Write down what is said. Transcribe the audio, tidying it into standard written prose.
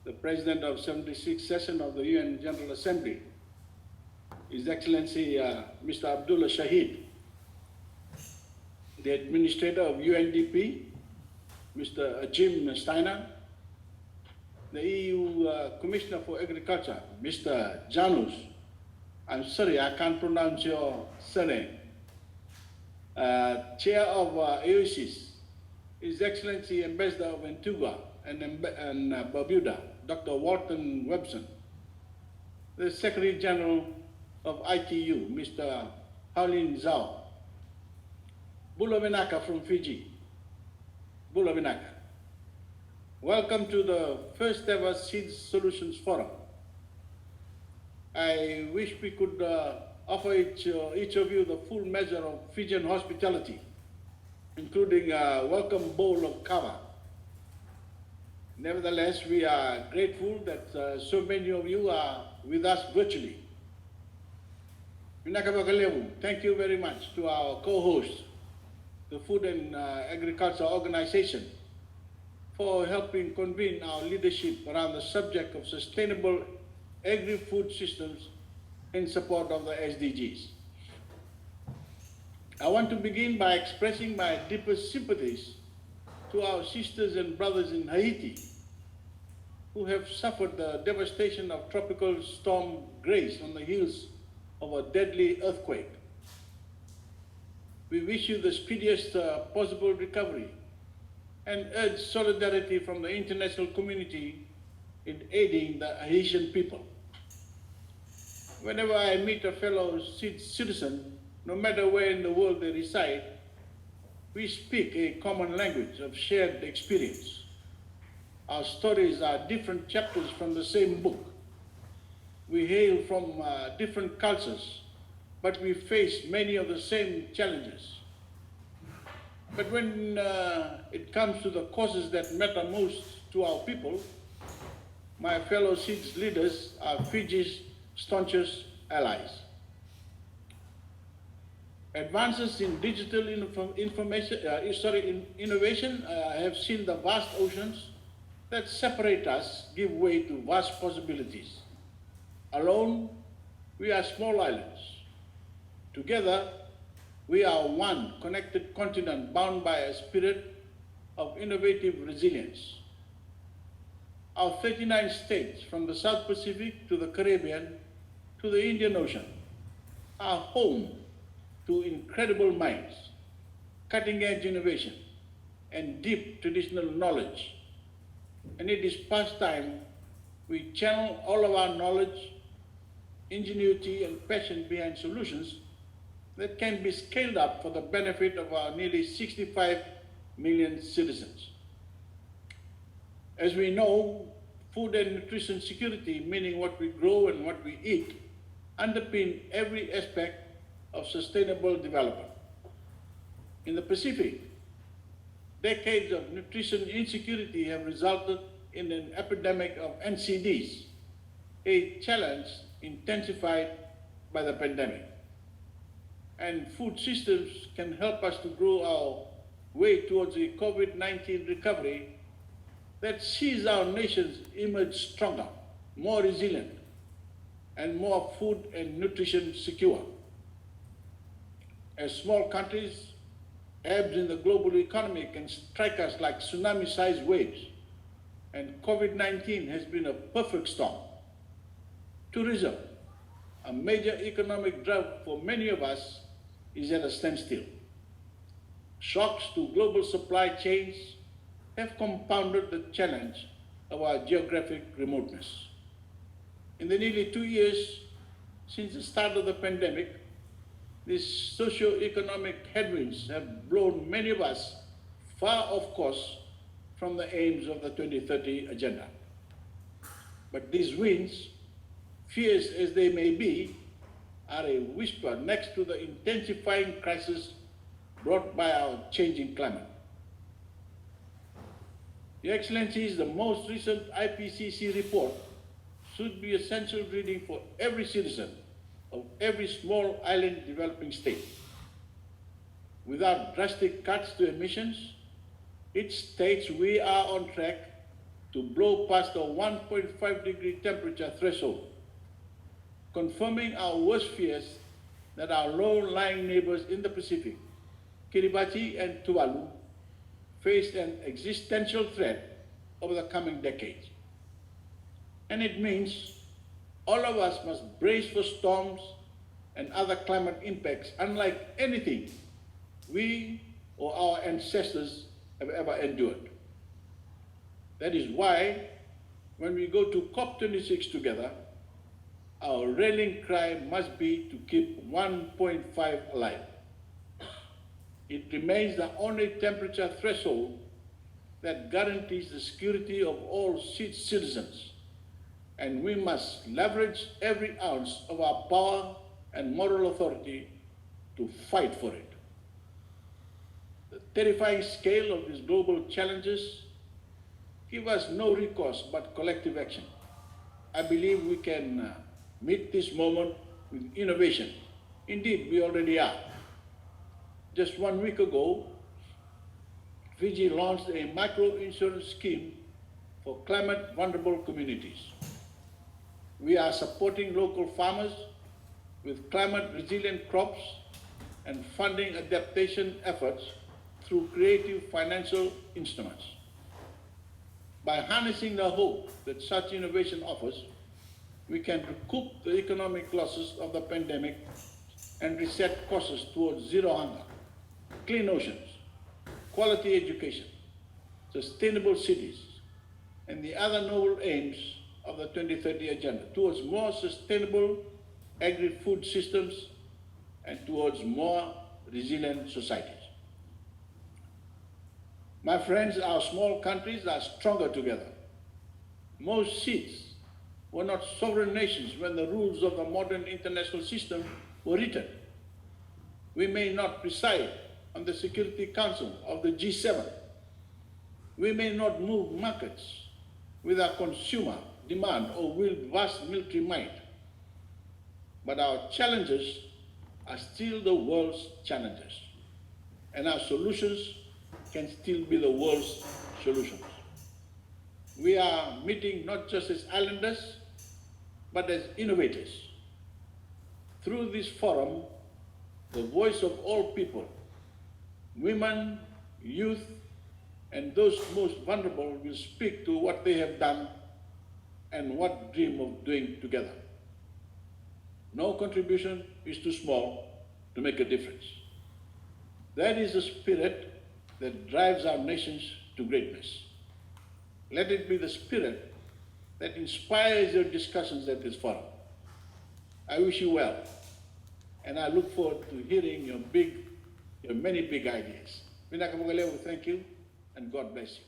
the President of 76th Session of the UN General Assembly, His Excellency Mr. Abdullah Shahid, the Administrator of UNDP, Mr. Jim Steiner, the EU Commissioner for Agriculture, Mr. Janus. I'm sorry, I can't pronounce your surname. Chair of AOSIS, His Excellency Ambassador of Antigua and Barbuda, Dr. Walton Webson, the Secretary General of ITU, Mr. Haolin Zhao, Bulavinaka from Fiji, Bulavinaka. Welcome to the first ever SIDS Solutions Forum. I wish we could offer each of you the full measure of Fijian hospitality, including a welcome bowl of kava. Nevertheless, we are grateful that so many of you are with us virtually. Thank you very much to our co-host, the Food and Agriculture Organization, for helping convene our leadership around the subject of sustainable agri-food systems in support of the SDGs. I want to begin by expressing my deepest sympathies to our sisters and brothers in Haiti who have suffered the devastation of Tropical Storm Grace on the heels of a deadly earthquake. We wish you the speediest possible recovery and urge solidarity from the international community in aiding the Haitian people. Whenever I meet a fellow citizen, no matter where in the world they reside, we speak a common language of shared experience. Our stories are different chapters from the same book. We hail from different cultures, but we face many of the same challenges. But when it comes to the causes that matter most to our people, my fellow SIDS leaders are Fiji's staunchest allies. Advances in digital innovation have seen the vast oceans that separate us give way to vast possibilities. Alone, we are small islands. Together, we are one connected continent bound by a spirit of innovative resilience. Our 39 states, from the South Pacific to the Caribbean to the Indian Ocean, are home to incredible minds, cutting-edge innovation, and deep traditional knowledge. And it is past time we channel all of our knowledge, ingenuity, and passion behind solutions that can be scaled up for the benefit of our nearly 65 million citizens. As we know, food and nutrition security, meaning what we grow and what we eat, underpin every aspect of sustainable development. In the Pacific, decades of nutrition insecurity have resulted in an epidemic of NCDs, a challenge intensified by the pandemic. And food systems can help us to grow our way towards a COVID-19 recovery that sees our nations emerge stronger, more resilient, and more food and nutrition secure. As small countries, ebbs in the global economy can strike us like tsunami-sized waves, and COVID-19 has been a perfect storm. Tourism, a major economic drive for many of us, is at a standstill. Shocks to global supply chains have compounded the challenge of our geographic remoteness. In the nearly 2 years since the start of the pandemic, these socio-economic headwinds have blown many of us far off course from the aims of the 2030 agenda. But these winds, fierce as they may be, are a whisper next to the intensifying crisis brought by our changing climate. Your Excellencies, the most recent IPCC report should be essential reading for every citizen of every small island developing state. Without drastic cuts to emissions, it states we are on track to blow past the 1.5 degree temperature threshold, confirming our worst fears that our low-lying neighbors in the Pacific, Kiribati and Tuvalu, face an existential threat over the coming decades. And it means all of us must brace for storms and other climate impacts unlike anything we or our ancestors have ever endured. That is why, when we go to COP26 together, our rallying cry must be to keep 1.5 alive. It remains the only temperature threshold that guarantees the security of all citizens, and we must leverage every ounce of our power and moral authority to fight for it. The terrifying scale of these global challenges give us no recourse but collective action. I believe we can meet this moment with innovation. Indeed, we already are. Just 1 week ago, Fiji launched a micro-insurance scheme for climate-vulnerable communities. We are supporting local farmers with climate-resilient crops and funding adaptation efforts through creative financial instruments. By harnessing the hope that such innovation offers, we can recoup the economic losses of the pandemic and reset courses towards zero hunger, clean oceans, quality education, sustainable cities, and the other noble aims of the 2030 Agenda, towards more sustainable agri-food systems and towards more resilient societies. My friends, our small countries are stronger together. Most SIDS were not sovereign nations when the rules of the modern international system were written. We may not preside on the Security Council of the G7. We may not move markets with our consumer demand or wield vast military might. But our challenges are still the world's challenges, and our solutions can still be the world's solutions. We are meeting not just as islanders, but as innovators. Through this forum, the voice of all people, women, youth, and those most vulnerable will speak to what they have done and what dream of doing together. No contribution is too small to make a difference. That is the spirit that drives our nations to greatness. Let it be the spirit that inspires your discussions at this forum. I wish you well, and I look forward to hearing your many big ideas. Thank you, and God bless you.